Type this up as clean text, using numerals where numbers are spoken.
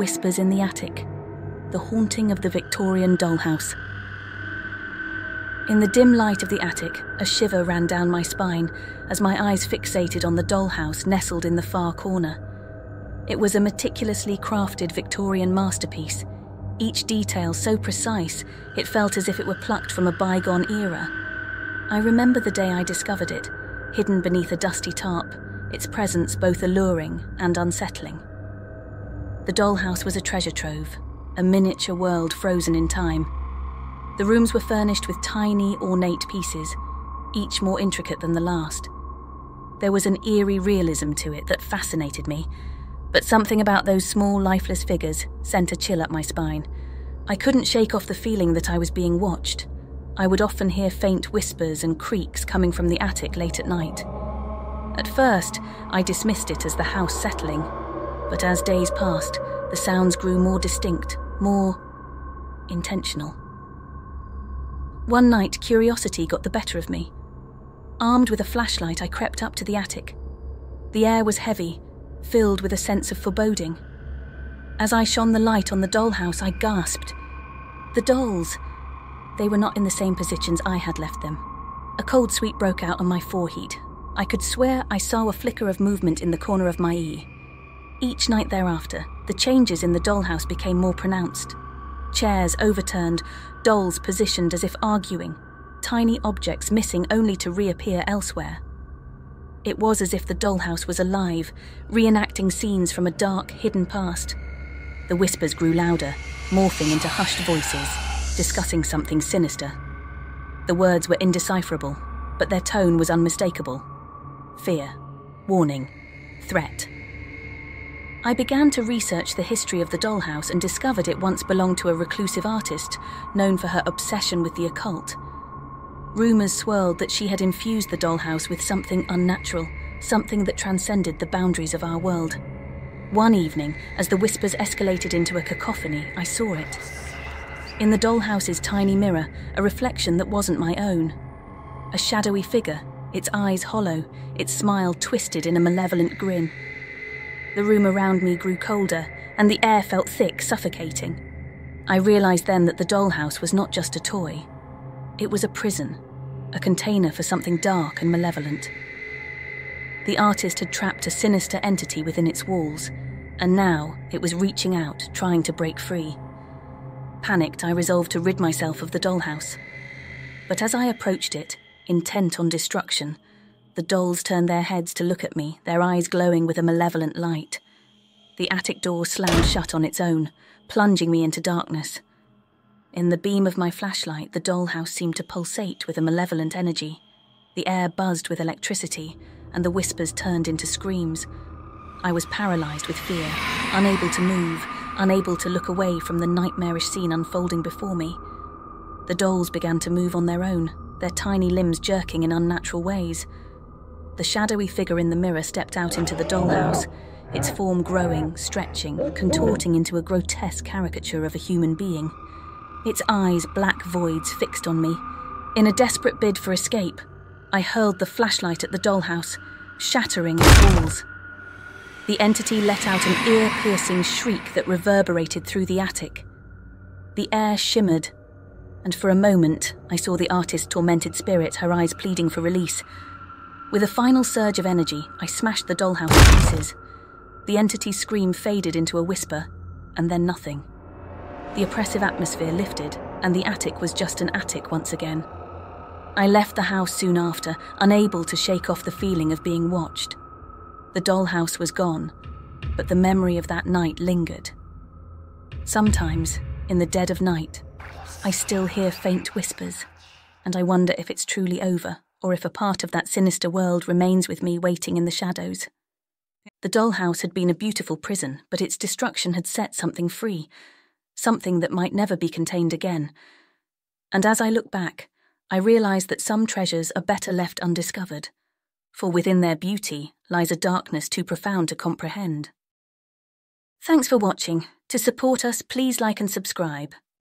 Whispers in the Attic. The Haunting of the Victorian Dollhouse. In the dim light of the attic, a shiver ran down my spine as my eyes fixated on the dollhouse nestled in the far corner. It was a meticulously crafted Victorian masterpiece, each detail so precise it felt as if it were plucked from a bygone era. I remember the day I discovered it, hidden beneath a dusty tarp, its presence both alluring and unsettling. The dollhouse was a treasure trove, a miniature world frozen in time. The rooms were furnished with tiny, ornate pieces, each more intricate than the last. There was an eerie realism to it that fascinated me, but something about those small, lifeless figures sent a chill up my spine. I couldn't shake off the feeling that I was being watched. I would often hear faint whispers and creaks coming from the attic late at night. At first, I dismissed it as the house settling, but as days passed, the sounds grew more distinct, more intentional. One night, curiosity got the better of me. Armed with a flashlight, I crept up to the attic. The air was heavy, filled with a sense of foreboding. As I shone the light on the dollhouse, I gasped. The dolls! They were not in the same positions I had left them. A cold sweat broke out on my forehead. I could swear I saw a flicker of movement in the corner of my eye. Each night thereafter, the changes in the dollhouse became more pronounced. Chairs overturned, dolls positioned as if arguing, tiny objects missing only to reappear elsewhere. It was as if the dollhouse was alive, reenacting scenes from a dark, hidden past. The whispers grew louder, morphing into hushed voices, discussing something sinister. The words were indecipherable, but their tone was unmistakable. Fear, warning, threat. I began to research the history of the dollhouse and discovered it once belonged to a reclusive artist known for her obsession with the occult. Rumours swirled that she had infused the dollhouse with something unnatural, something that transcended the boundaries of our world. One evening, as the whispers escalated into a cacophony, I saw it. In the dollhouse's tiny mirror, a reflection that wasn't my own. A shadowy figure, its eyes hollow, its smile twisted in a malevolent grin. The room around me grew colder, and the air felt thick, suffocating. I realised then that the dollhouse was not just a toy. It was a prison, a container for something dark and malevolent. The artist had trapped a sinister entity within its walls, and now it was reaching out, trying to break free. Panicked, I resolved to rid myself of the dollhouse. But as I approached it, intent on destruction, the dolls turned their heads to look at me, their eyes glowing with a malevolent light. The attic door slammed shut on its own, plunging me into darkness. In the beam of my flashlight, the dollhouse seemed to pulsate with a malevolent energy. The air buzzed with electricity, and the whispers turned into screams. I was paralysed with fear, unable to move, unable to look away from the nightmarish scene unfolding before me. The dolls began to move on their own, their tiny limbs jerking in unnatural ways. The shadowy figure in the mirror stepped out into the dollhouse, its form growing, stretching, contorting into a grotesque caricature of a human being. Its eyes black voids fixed on me. In a desperate bid for escape, I hurled the flashlight at the dollhouse, shattering its walls. The entity let out an ear-piercing shriek that reverberated through the attic. The air shimmered, and for a moment I saw the artist's tormented spirit, her eyes pleading for release. With a final surge of energy, I smashed the dollhouse to pieces. The entity's scream faded into a whisper, and then nothing. The oppressive atmosphere lifted, and the attic was just an attic once again. I left the house soon after, unable to shake off the feeling of being watched. The dollhouse was gone, but the memory of that night lingered. Sometimes, in the dead of night, I still hear faint whispers, and I wonder if it's truly over, or if a part of that sinister world remains with me waiting in the shadows. The dollhouse had been a beautiful prison, but its destruction had set something free, something that might never be contained again. And as I look back, I realise that some treasures are better left undiscovered, for within their beauty lies a darkness too profound to comprehend. Thanks for watching. To support us, please like and subscribe.